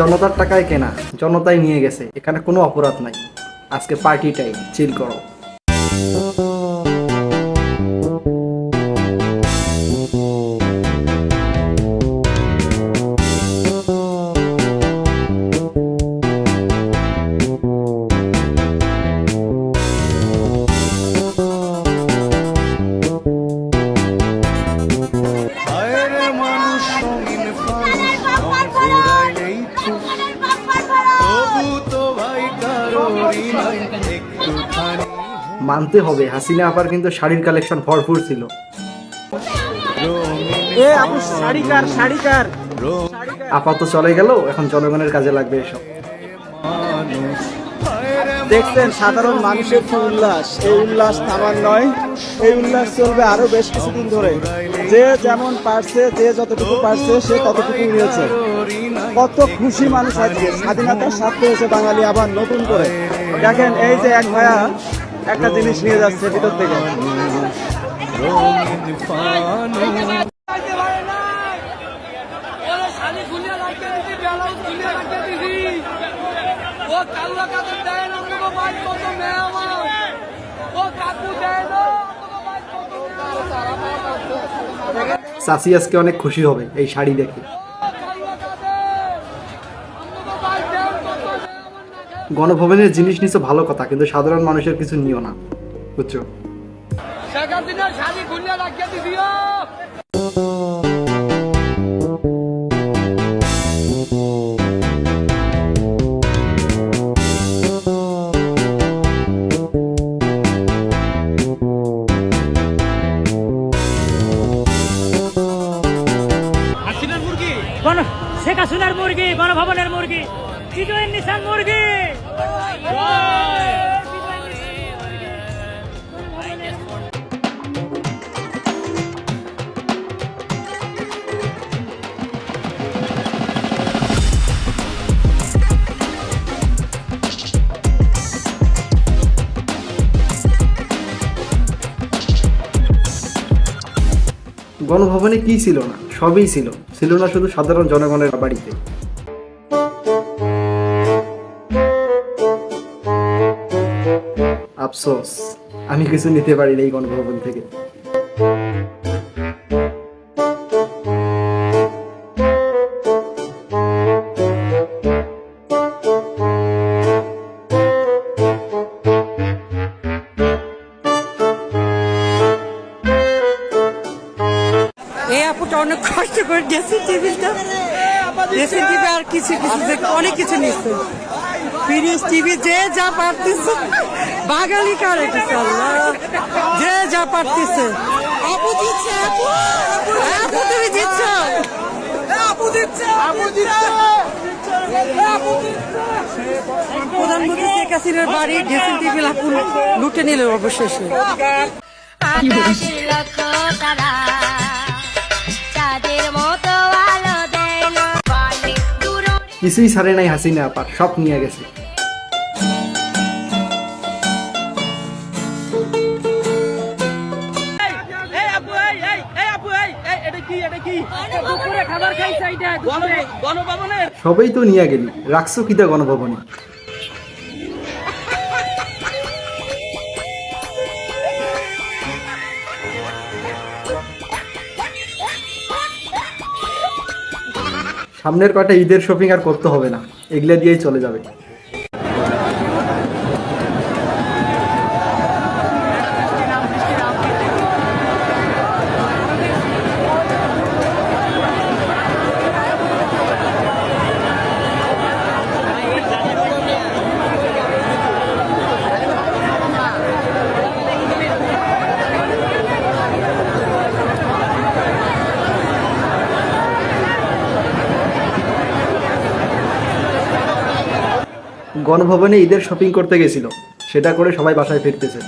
জনতার টাকায় কেনা, জনতাই নিয়ে গেছে, এখানে কোনো অপরাধ নাই। আজকে পার্টিটাই, চিল করো। মানতে হবে হাসিনা আপার কিন্তু শাড়ির কালেকশন ভরপুর ছিল। আপা তো চলে গেল, এখন জনগণের কাজে লাগবে এসব। দেখছেন সাধারণ মানুষের যে উল্লাস, এই উল্লাস থামার নয়, এই উল্লাস চলবে আরো বেশ কিছুদিন ধরে। যে যেমন পারছে, যে যতটুকু পারছে সে ততটুকু নিয়েছে। কত খুশি মানুষ আজকে, স্বাধীনতার স্বাদ পেয়েছে বাঙালি আবার নতুন করে। দেখেন এই যে এক ভাইয়া একটা জিনিস নিয়ে যাচ্ছে ভিতর থেকে। চাচি আজকে অনেক খুশি হবে এই শাড়ি দেখে। গণভবনের জিনিস নিছো ভালো কথা, কিন্তু সাধারণ মানুষের কিছু নিও না, বুঝছো? শেখ হাসিনার মুরগি, গণভবনের মুরগি, চিতোয়ের নিশান মুরগি। গণভবনে কি ছিল না, সবই ছিল, ছিল না শুধু সাধারণ জনগণের বাড়িতে। আফসোস আমি কিছু নিতে পারি না এই গণভবন থেকে। এই আপুটা অনেক কষ্ট করে ড্রেসিং টেবিলটা, ড্রেসিং টিভি আর কিছু কিছু অনেক কিছু নিচ্ছে, ফ্রিজ টিভি যে যা পারতেছে বাঙালি কারে যে যা পারতেছে। আপু দিচ্ছে, আপু আপু তুমি দিচ্ছ, আপু দিচ্ছে, আপু দিচ্ছে। প্রধানমন্ত্রী শেখ হাসিনার বাড়ি ড্রেসিং টেবিল আপু লুটে নিল অবশেষে। কিছুই ছাড়ে নাই হাসিনা আপার, সব নিয়ে গেছে। সবাই তো নিয়ে গেলি, রাখছো কিতা গণভবনে? সামনের কটা ঈদের শপিং আর করতে হবে না, এগুলা দিয়েই চলে যাবে। গণভবনে ঈদের শপিং করতে গেছিল, সেটা করে সবাই বাসায় ফিরতেছে।